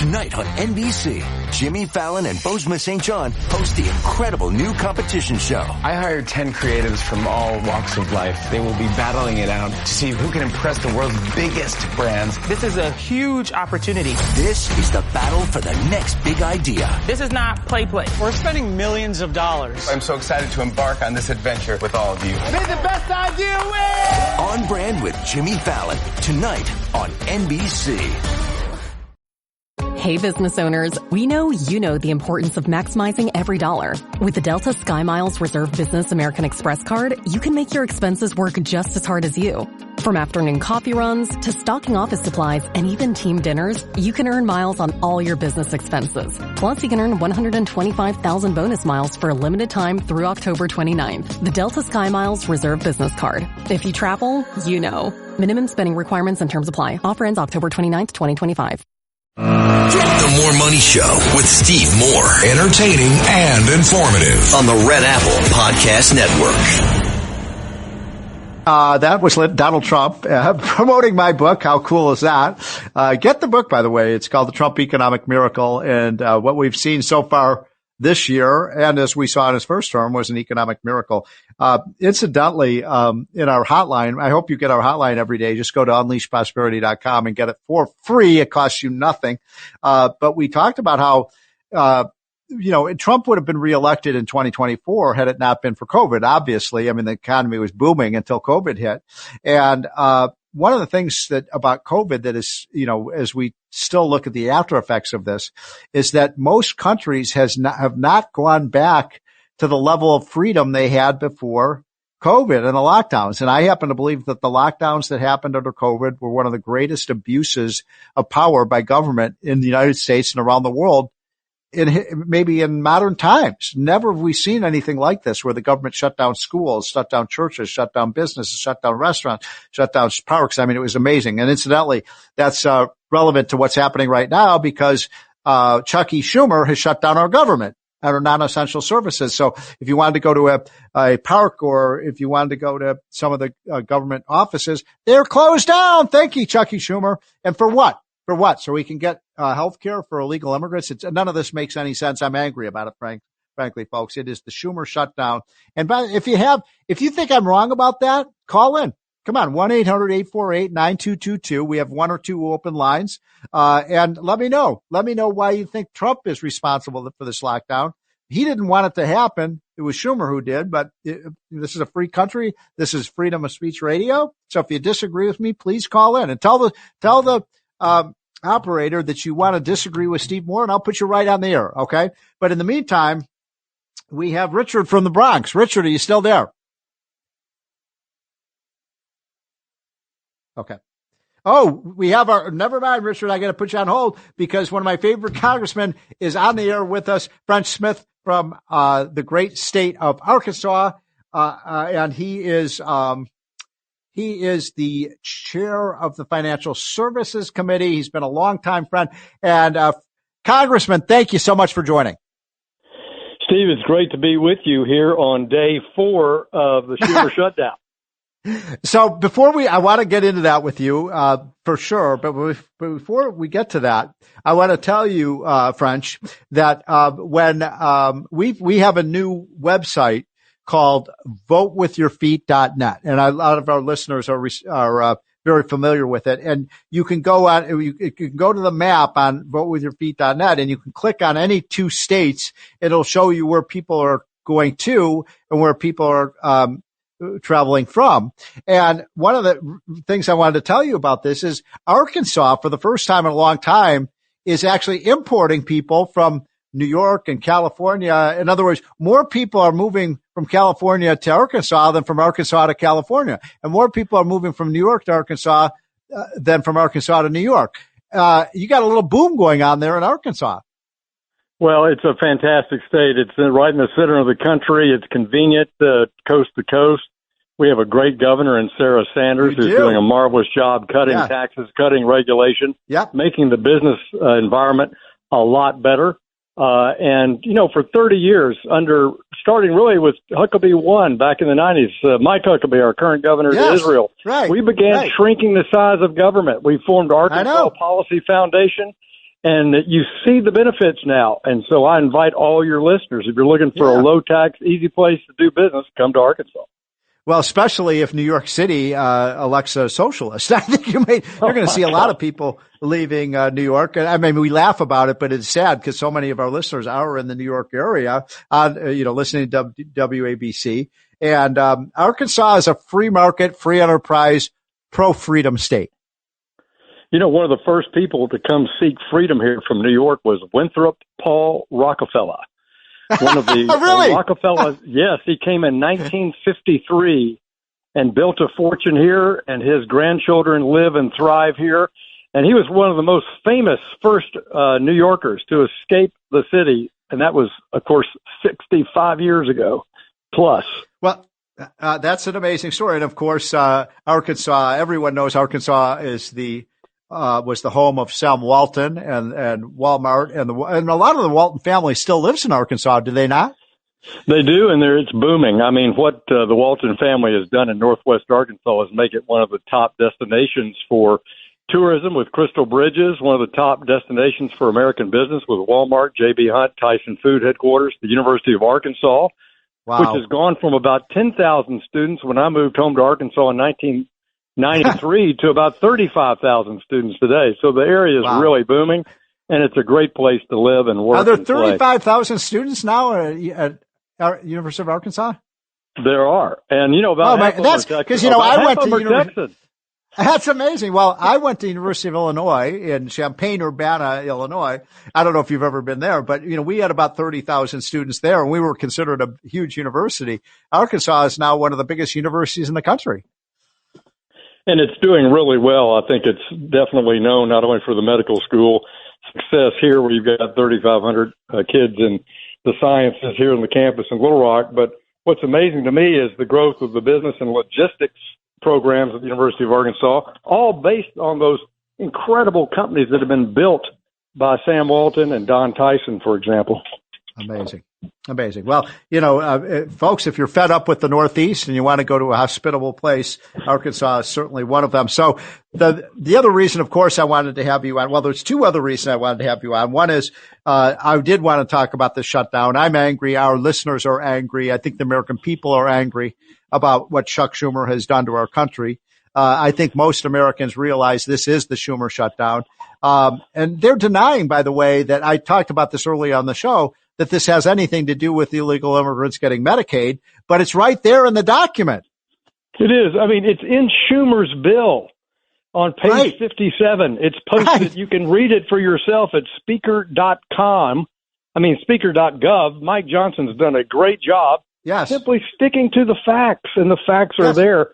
Tonight on NBC, Jimmy Fallon and Bozoma St. John host the incredible new competition show. I hired 10 creatives from all walks of life. They will be battling it out to see who can impress the world's biggest brands. This is a huge opportunity. This is the battle for the next big idea. This is not play. We're spending millions of dollars. I'm so excited to embark on this adventure with all of you. May the best idea win! On Brand with Jimmy Fallon, tonight on NBC. Hey business owners, we know you know the importance of maximizing every dollar. With the Delta SkyMiles Reserve Business American Express card, you can make your expenses work just as hard as you. From afternoon coffee runs to stocking office supplies and even team dinners, you can earn miles on all your business expenses. Plus, you can earn 125,000 bonus miles for a limited time through October 29th. The Delta SkyMiles Reserve Business Card. If you travel, you know. Minimum spending requirements and terms apply. Offer ends October 29th, 2025. The More Money Show with Steve Moore. Entertaining and informative on the Red Apple Podcast Network. That was Donald Trump promoting my book. How cool is that? Get the book, by the way. It's called The Trump Economic Miracle. And what we've seen so far this year, and as we saw in his first term, was an economic miracle. Incidentally, in our hotline, I hope you get our hotline every day. Just go to unleashprosperity.com and get it for free. It costs you nothing. But we talked about how, Trump would have been reelected in 2024 had it not been for COVID. Obviously, I mean, the economy was booming until COVID hit. And, one of the things that about COVID that is, as we still look at the after effects of this, is that most countries have not gone back to the level of freedom they had before COVID and the lockdowns. And I happen to believe that the lockdowns that happened under COVID were one of the greatest abuses of power by government in the United States and around the world. Maybe in modern times. Never have we seen anything like this where the government shut down schools, shut down churches, shut down businesses, shut down restaurants, shut down parks. I mean, it was amazing. And incidentally, that's relevant to what's happening right now because Chuck E. Schumer has shut down our government and our non-essential services. So if you wanted to go to a park or if you wanted to go to some of the government offices, they're closed down. Thank you, Chuck E. Schumer. And for what? For what? So we can get health care for illegal immigrants? None of this makes any sense. I'm angry about it, frankly, folks. It is the Schumer shutdown. And if you think I'm wrong about that, call in. Come on, 1-800-848-9222. We have one or two open lines. And let me know. Let me know why you think Trump is responsible for this lockdown. He didn't want it to happen. It was Schumer who did, but this is a free country. This is freedom of speech radio. So if you disagree with me, please call in and tell the operator that you want to disagree with Steve Moore, and I'll put you right on the air, okay? But in the meantime, we have Richard from the Bronx. Richard, are you still there? Okay. Oh, we have never mind, Richard, I got to put you on hold because one of my favorite congressmen is on the air with us, French Smith from the great state of Arkansas, and he is the chair of the Financial Services Committee. He's been a longtime friend. And Congressman, thank you so much for joining. Steve, it's great to be with you here on day 4 of the Schumer shutdown. So I want to get into that with you for sure. But before we get to that, I want to tell you, French, that when we have a new website called votewithyourfeet.net. And a lot of our listeners are very familiar with it. And you can go to the map on votewithyourfeet.net and you can click on any 2 states. It'll show you where people are going to and where people are, traveling from. And one of the things I wanted to tell you about this is Arkansas, for the first time in a long time, is actually importing people from New York and California. In other words, more people are moving from California to Arkansas than from Arkansas to California. And more people are moving from New York to Arkansas than from Arkansas to New York. You got a little boom going on there in Arkansas. Well, it's a fantastic state. It's right in the center of the country. It's convenient, coast to coast. We have a great governor in Sarah Sanders who's doing a marvelous job cutting taxes, cutting regulation, making the business environment a lot better. And, for 30 years starting really with Huckabee 1 back in the 90s, Mike Huckabee, our current governor to Israel, we began shrinking the size of government. We formed Arkansas Policy Foundation, And you see the benefits now. And so I invite all your listeners, if you're looking for a low-tax, easy place to do business, come to Arkansas. Well, especially if New York City elects a socialist. I think you're going to see a lot of people leaving New York. I mean, we laugh about it, but it's sad because so many of our listeners are in the New York area, listening to WABC. And Arkansas is a free market, free enterprise, pro-freedom state. You know, one of the first people to come seek freedom here from New York was Winthrop Paul Rockefeller. One of the really? Rockefellers. Yes, he came in 1953 and built a fortune here, and his grandchildren live and thrive here. And he was one of the most famous first New Yorkers to escape the city, and that was, of course, 65 years ago plus. Well, that's an amazing story. And, of course, Arkansas, everyone knows Arkansas is was the home of Sam Walton and Walmart, and a lot of the Walton family still lives in Arkansas, do they not? They do, and it's booming. I mean, what the Walton family has done in Northwest Arkansas is make it one of the top destinations for tourism with Crystal Bridges, one of the top destinations for American business with Walmart, J.B. Hunt, Tyson Food headquarters, the University of Arkansas, which has gone from about 10,000 students when I moved home to Arkansas in 1993 to about 35,000 students today. So the area is really booming, and it's a great place to live and work. Are there 35,000 students now at University of Arkansas? There are. And, about half of them are Texas. Because, I went to University. That's amazing. Well, I went to University of Illinois in Champaign-Urbana, Illinois. I don't know if you've ever been there, but, we had about 30,000 students there, and we were considered a huge university. Arkansas is now one of the biggest universities in the country. And it's doing really well. I think it's definitely known not only for the medical school success here, where you've got 3,500 kids in the sciences here on the campus in Little Rock, but what's amazing to me is the growth of the business and logistics programs at the University of Arkansas, all based on those incredible companies that have been built by Sam Walton and Don Tyson, for example. Amazing. Well, folks, if you're fed up with the Northeast and you want to go to a hospitable place, Arkansas is certainly one of them. So the other reason, of course, I wanted to have you on, well, there's two other reasons I wanted to have you on. One is I did want to talk about the shutdown. I'm angry. Our listeners are angry. I think the American people are angry about what Chuck Schumer has done to our country. I think most Americans realize this is the Schumer shutdown. And they're denying, by the way, that I talked about this earlier on the show, that this has anything to do with illegal immigrants getting Medicaid, but it's right there in the document. It is. I mean, it's in Schumer's bill on page 57. It's posted. Right. You can read it for yourself at speaker.gov. Mike Johnson's done a great job. Yes. Simply sticking to the facts, and the facts are there.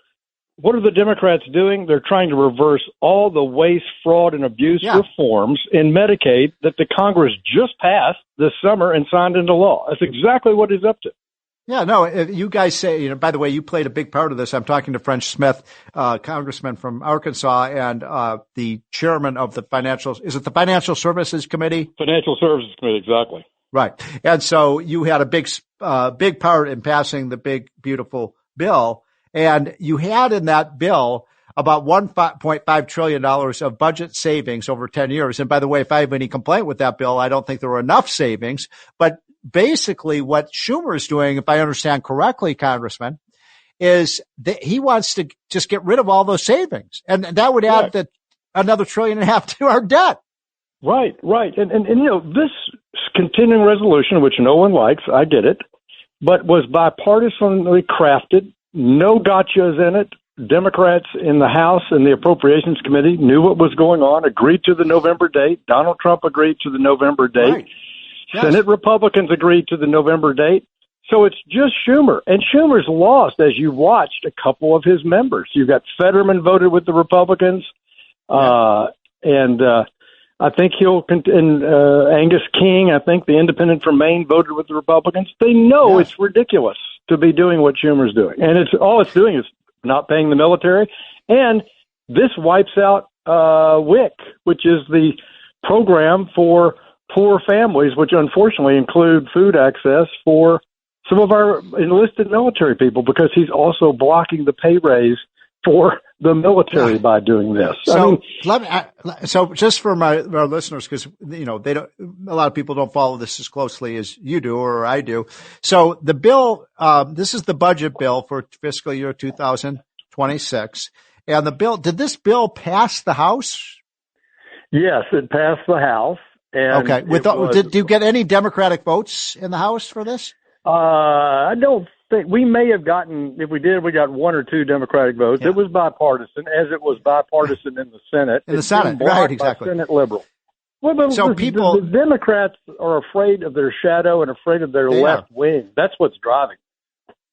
What are the Democrats doing? They're trying to reverse all the waste, fraud, and abuse reforms in Medicaid that the Congress just passed this summer and signed into law. That's exactly what he's up to. Yeah, no, you guys say, by the way, you played a big part of this. I'm talking to French Smith, congressman from Arkansas, and the chairman of the Financial Services Committee? Financial Services Committee, exactly. Right. And so you had a big part in passing the big, beautiful bill. And you had in that bill about $1.5 trillion of budget savings over 10 years. And by the way, if I have any complaint with that bill, I don't think there were enough savings. But basically what Schumer is doing, if I understand correctly, Congressman, is that he wants to just get rid of all those savings. And that would add another $1.5 trillion to our debt. Right. And this continuing resolution, which no one likes, I get it, but was bipartisanly crafted. No gotchas in it. Democrats in the House and the Appropriations Committee knew what was going on, agreed to the November date. Donald Trump agreed to the November date. Right. Yes. Senate Republicans agreed to the November date. So it's just Schumer. And Schumer's lost, as you watched, a couple of his members. You've got Fetterman voted with the Republicans, and I think Angus King, I think the independent from Maine, voted with the Republicans. They know it's ridiculous to be doing what Schumer's doing. And it's doing is not paying the military. And this wipes out WIC, which is the program for poor families, which unfortunately include food access for some of our enlisted military people, because he's also blocking the pay raise for the military by doing this. So so just for our listeners, because they don't, a lot of people don't follow this as closely as you do or I do. So the bill, this is the budget bill for fiscal year 2026, and did this bill pass the House? Yes, it passed the House. And okay. Did you get any Democratic votes in the House for this? I don't think we may have gotten. If we did, we got one or two Democratic votes. Yeah. It was bipartisan, as it was bipartisan in the Senate. In the Senate, right? Exactly. Senate liberal. Well, the Democrats are afraid of their shadow and afraid of their left wing. That's what's driving.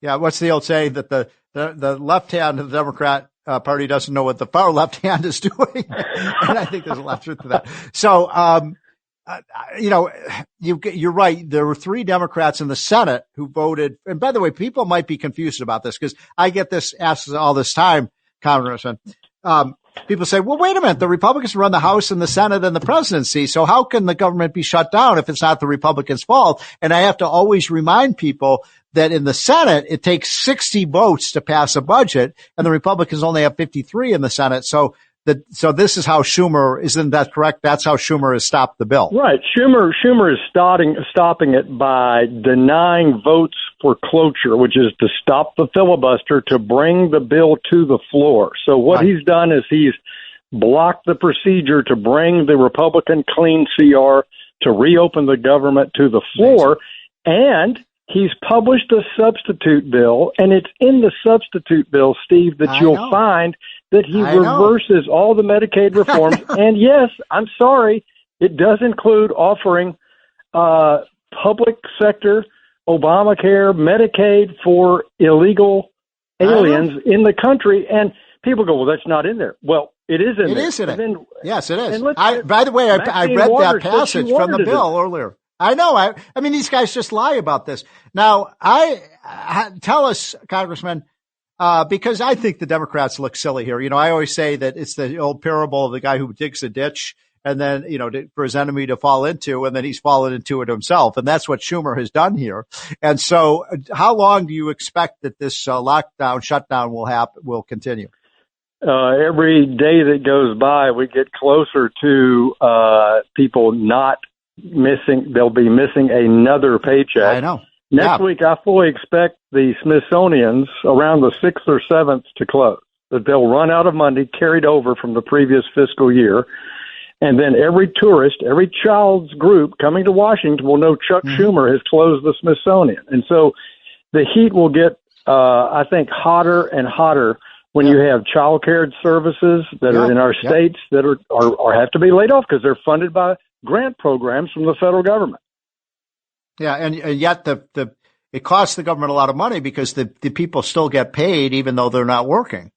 Yeah. What's the old saying that the left hand of the Democrat party doesn't know what the far left hand is doing? And I think there's a lot of truth to that. So, you're right. There were 3 Democrats in the Senate who voted. And by the way, people might be confused about this because I get this asked all this time, Congressman. People say, well, wait a minute. The Republicans run the House and the Senate and the presidency. So how can the government be shut down if it's not the Republicans' fault? And I have to always remind people that in the Senate, it takes 60 votes to pass a budget, and the Republicans only have 53 in the Senate. So this is how Schumer, isn't that correct? That's how Schumer has stopped the bill. Right. Schumer is stopping it by denying votes for cloture, which is to stop the filibuster to bring the bill to the floor. So what he's done is he's blocked the procedure to bring the Republican clean CR to reopen the government to the floor. And he's published a substitute bill, and it's in the substitute bill, Steve, that you'll find that he reverses all the Medicaid reforms. And yes, I'm sorry, it does include offering public sector Obamacare, Medicaid for illegal aliens in the country. And people go, well, that's not in there. Well, it is in there. It is in it. Yes, it is. By the way, I read that passage from the bill earlier. I know. I mean, these guys just lie about this. Now, tell us, Congressman, because I think the Democrats look silly here. I always say that it's the old parable of the guy who digs a ditch and then, for his enemy to fall into, and then he's fallen into it himself. And that's what Schumer has done here. And so how long do you expect that this shutdown will continue? Every day that goes by, we get closer to people not missing. They'll be missing another paycheck. I know. Next week, I fully expect the Smithsonian's around the 6th or 7th to close, that they'll run out of money carried over from the previous fiscal year. And then every tourist, every child's group coming to Washington will know Chuck Schumer has closed the Smithsonian. And so the heat will get, I think, hotter and hotter when you have child care services that are in our states that are have to be laid off because they're funded by grant programs from the federal government. Yeah, and yet it costs the government a lot of money because the people still get paid even though they're not working.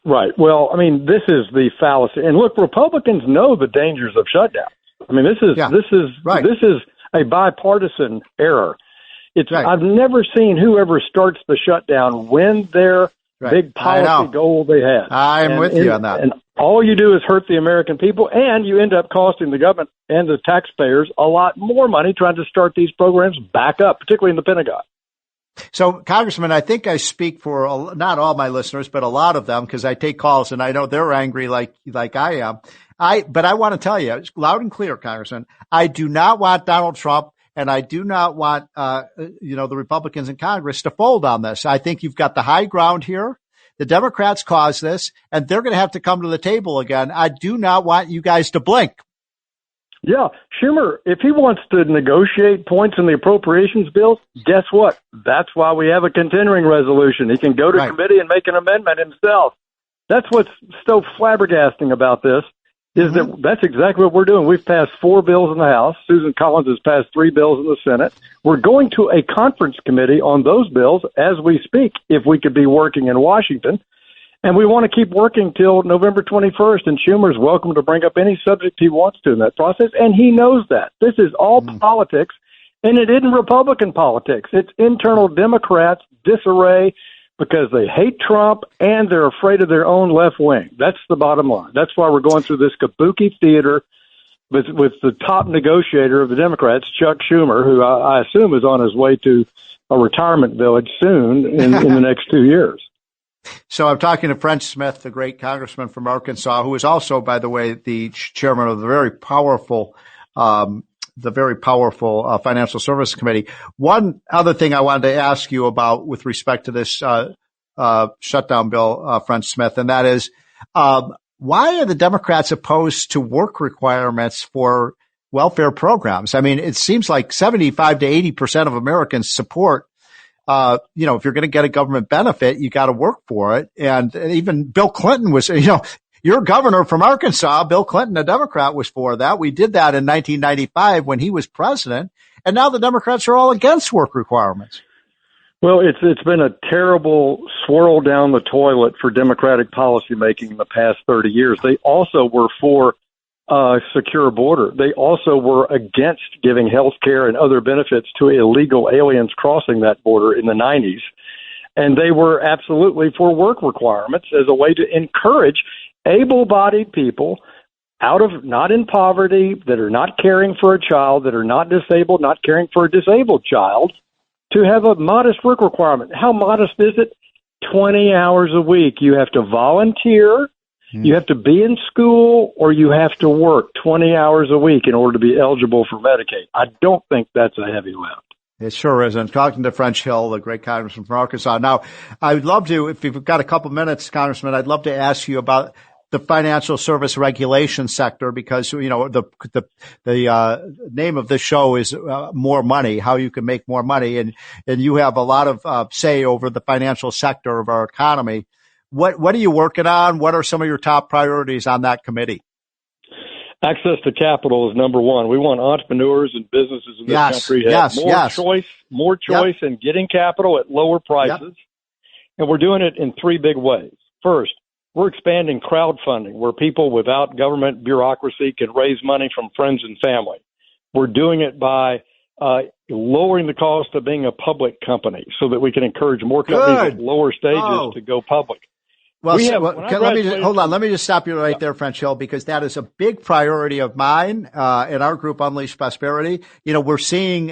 Right. Well, I mean, this is the fallacy. And look, Republicans know the dangers of shutdowns. I mean, this is a bipartisan error. I've never seen whoever starts the shutdown win their big policy goal they had. I'm with you on that. And all you do is hurt the American people, and you end up costing the government and the taxpayers a lot more money trying to start these programs back up, particularly in the Pentagon. So, Congressman, I think I speak for not all my listeners, but a lot of them, because I take calls and I know they're angry like I am. But I want to tell you, loud and clear, Congressman, I do not want Donald Trump and I do not want, the Republicans in Congress to fold on this. I think you've got the high ground here. The Democrats caused this, and they're going to have to come to the table again. I do not want you guys to blink. Yeah, Schumer, if he wants to negotiate points in the appropriations bill, guess what? That's why we have a continuing resolution. He can go to committee and make an amendment himself. That's what's so flabbergasting about this, is that that's exactly what we're doing. We've passed 4 bills in the House. Susan Collins has passed 3 bills in the Senate. We're going to a conference committee on those bills as we speak, if we could be working in Washington. And we want to keep working till November 21st, and Schumer's welcome to bring up any subject he wants to in that process, and he knows that. This is all politics, and it isn't Republican politics. It's internal Democrats disarray because they hate Trump and they're afraid of their own left wing. That's the bottom line. That's why we're going through this kabuki theater with the top negotiator of the Democrats, Chuck Schumer, who I assume is on his way to a retirement village soon in the next 2 years. So I'm talking to French Smith, the great congressman from Arkansas, who is also, by the way, the chairman of the very powerful Financial Services Committee. One other thing I wanted to ask you about with respect to this shutdown bill, French Smith, and that is, why are the Democrats opposed to work requirements for welfare programs? I mean, it seems like 75 to 80% of Americans support, if you're going to get a government benefit, you got to work for it. And even Bill Clinton was, your governor from Arkansas, Bill Clinton, a Democrat, was for that. We did that in 1995 when he was president. And now the Democrats are all against work requirements. Well, it's been a terrible swirl down the toilet for Democratic policymaking in the past 30 years. They also were for a secure border. They also were against giving health care and other benefits to illegal aliens crossing that border in the 90s. And they were absolutely for work requirements as a way to encourage able-bodied people not in poverty, that are not caring for a child, that are not disabled, not caring for a disabled child, to have a modest work requirement. How modest is it? 20 hours a week. You have to volunteer, you have to be in school, or you have to work 20 hours a week in order to be eligible for Medicaid. I don't think that's a heavy lift. It sure is. And talking to French Hill, the great congressman from Arkansas. Now, I would love to, if you've got a couple minutes, Congressman, I'd love to ask you about the financial service regulation sector, because, the name of this show is More Money, how you can make more money. And you have a lot of say over the financial sector of our economy. What are you working on? What are some of your top priorities on that committee? Access to capital is number one. We want entrepreneurs and businesses in this country to have more choice in getting capital at lower prices. And we're doing it in three big ways. First, we're expanding crowdfunding, where people without government bureaucracy can raise money from friends and family. We're doing it by lowering the cost of being a public company so that we can encourage more companies at lower stages to go public. Well, let me just stop you right there, French Hill, because that is a big priority of mine in our group, Unleash Prosperity. We're seeing,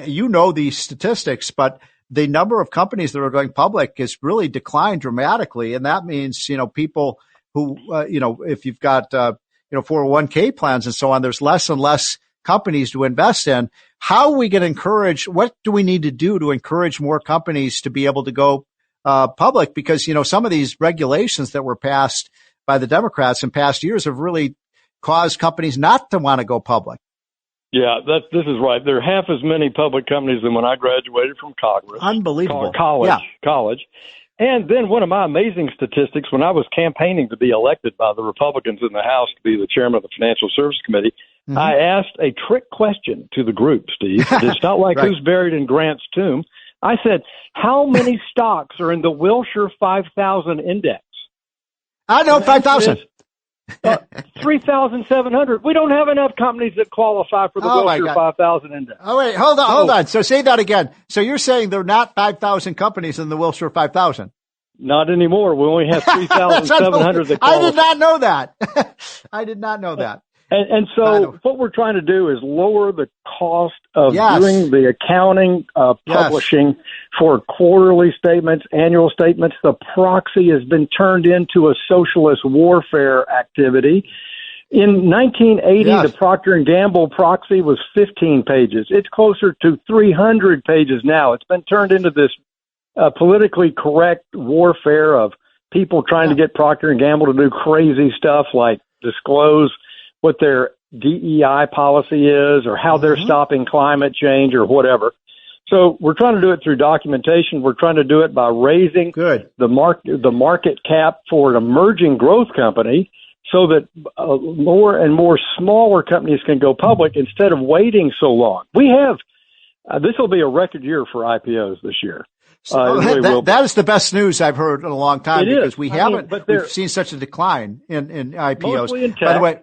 these statistics, but the number of companies that are going public has really declined dramatically. And that means, people who, if you've got, 401k plans and so on, there's less and less companies to invest in. How are we going to encourage, what do we need to do to encourage more companies to be able to go public? Because, some of these regulations that were passed by the Democrats in past years have really caused companies not to want to go public. Yeah, this is right. There are half as many public companies than when I graduated from Congress. Unbelievable. College. And then one of my amazing statistics, when I was campaigning to be elected by the Republicans in the House to be the chairman of the Financial Services Committee, I asked a trick question to the group, Steve. It's not like who's buried in Grant's tomb. I said, how many stocks are in the Wilshire 5000 index? I know 5,000. 3,700. We don't have enough companies that qualify for the Wilshire 5000 index. Oh, wait, hold on. So say that again. So you're saying there are not 5,000 companies in the Wilshire 5000? Not anymore. We only have 3,700 that qualify. I did not know that. I did not know that. And so what we're trying to do is lower the cost of doing the accounting, publishing for quarterly statements, annual statements. The proxy has been turned into a socialist warfare activity. In 1980, the Procter & Gamble proxy was 15 pages. It's closer to 300 pages now. It's been turned into this politically correct warfare of people trying to get Procter & Gamble to do crazy stuff like disclose what their DEI policy is or how they're stopping climate change or whatever. So we're trying to do it through documentation. We're trying to do it by raising the market cap for an emerging growth company so that more and more smaller companies can go public instead of waiting so long. We have this will be a record year for IPOs this year. That is the best news I've heard in a long time because we've seen such a decline in IPOs. Mostly in tech. By the way,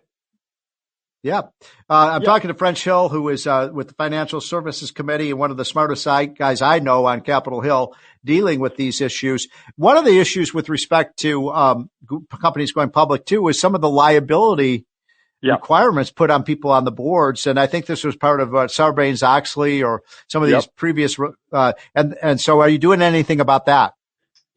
I'm talking to French Hill, who is with the Financial Services Committee and one of the smartest guys I know on Capitol Hill dealing with these issues. One of the issues with respect to companies going public, too, is some of the liability requirements put on people on the boards. And I think this was part of Sarbanes-Oxley or some of these previous and so are you doing anything about that?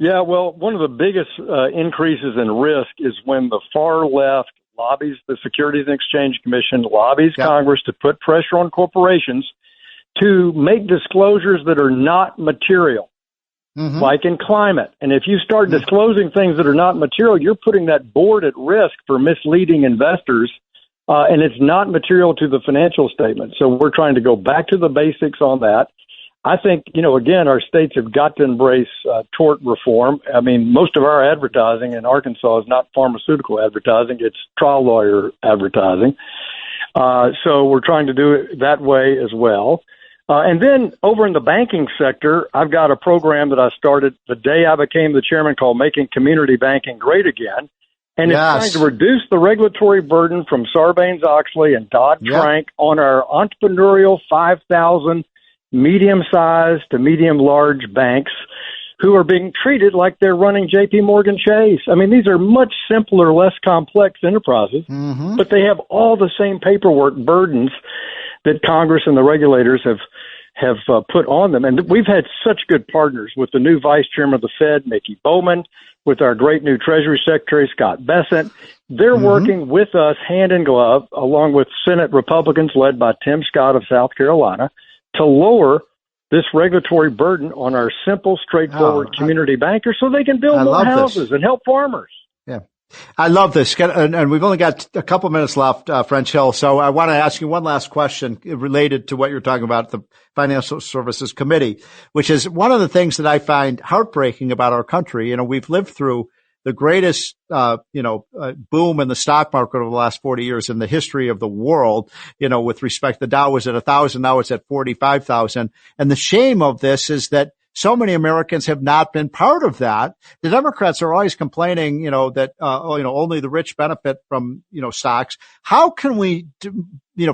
Yeah, well, one of the biggest increases in risk is when the far left lobbies the Securities and Exchange Commission, lobbies Congress to put pressure on corporations to make disclosures that are not material, like in climate. And if you start disclosing things that are not material, you're putting that board at risk for misleading investors, and it's not material to the financial statement. So we're trying to go back to the basics on that. I think, again, our states have got to embrace tort reform. I mean, most of our advertising in Arkansas is not pharmaceutical advertising. It's trial lawyer advertising. So we're trying to do it that way as well. And then over in the banking sector, I've got a program that I started the day I became the chairman called Making Community Banking Great Again. And it's trying to reduce the regulatory burden from Sarbanes-Oxley and Dodd-Frank on our entrepreneurial 5,000 medium-sized to medium-large banks who are being treated like they're running J.P. Morgan Chase. I mean, these are much simpler, less complex enterprises, but they have all the same paperwork burdens that Congress and the regulators have put on them. And we've had such good partners with the new vice chairman of the Fed, Mickey Bowman, with our great new Treasury Secretary, Scott Bessent. They're working with us hand in glove, along with Senate Republicans led by Tim Scott of South Carolina, to lower this regulatory burden on our simple, straightforward community bankers so they can build more houses and help farmers. Yeah. I love this. And we've only got a couple minutes left, French Hill. So I want to ask you one last question related to what you're talking about, the Financial Services Committee, which is one of the things that I find heartbreaking about our country. We've lived through the greatest, boom in the stock market over the last 40 years in the history of the world, with respect, the Dow was at 1,000, now it's at 45,000. And the shame of this is that so many Americans have not been part of that. The Democrats are always complaining, that, only the rich benefit from, stocks. How can we,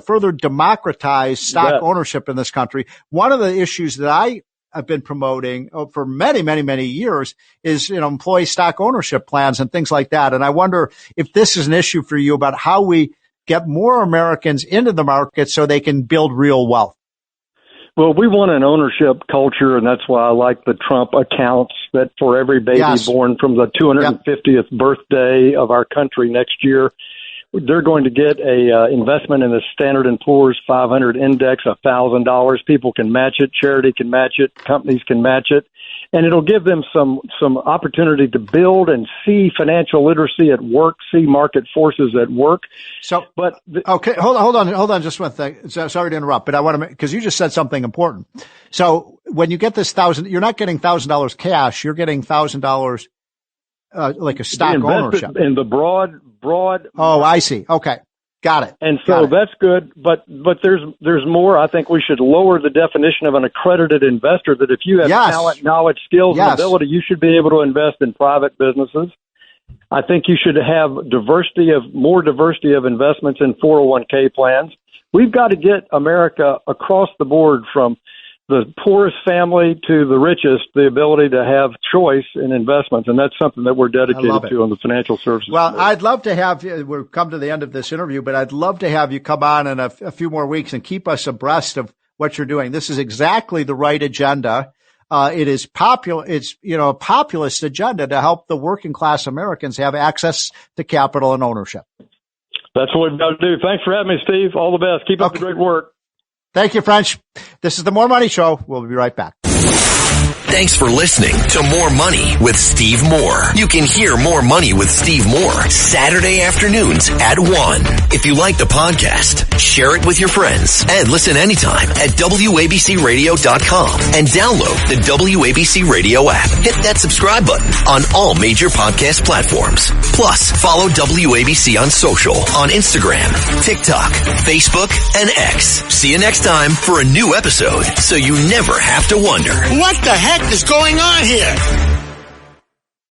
further democratize stock ownership in this country? One of the issues that I have been promoting for many, many, many years is, employee stock ownership plans and things like that. And I wonder if this is an issue for you about how we get more Americans into the market so they can build real wealth. Well, we want an ownership culture, and that's why I like the Trump accounts that for every baby born from the 250th birthday of our country next year, they're going to get a investment in the Standard & Poor's 500 index, $1,000. People can match it. Charity can match it. Companies can match it. And it'll give them some opportunity to build and see financial literacy at work, see market forces at work. So, okay, hold on just one thing. Sorry to interrupt, but I want to because you just said something important. So when you get this you're not getting $1,000 cash. You're getting $1,000 like a stock ownership in the broad. Oh, I see. Okay. Got it. And so that's good, but there's more. I think we should lower the definition of an accredited investor, that if you have talent, knowledge, skills, and ability, you should be able to invest in private businesses. I think you should have more diversity of investments in 401k plans. We've got to get America across the board, from the poorest family to the richest, the ability to have choice in investments. And that's something that we're dedicated to on the financial services. Well, community. I'd love to have you, we've come to the end of this interview, but I'd love to have you come on in a few more weeks and keep us abreast of what you're doing. This is exactly the right agenda. It is it's, a populist agenda to help the working class Americans have access to capital and ownership. That's what we've got to do. Thanks for having me, Steve. All the best. Keep up the great work. Thank you, French. This is the More Money Show. We'll be right back. Thanks for listening to More Money with Steve Moore. You can hear More Money with Steve Moore Saturday afternoons at 1. If you like the podcast, share it with your friends and listen anytime at WABCRadio.com and download the WABC Radio app. Hit that subscribe button on all major podcast platforms. Plus, follow WABC on social on Instagram, TikTok, Facebook, and X. See you next time for a new episode so you never have to wonder, what the heck is going on here?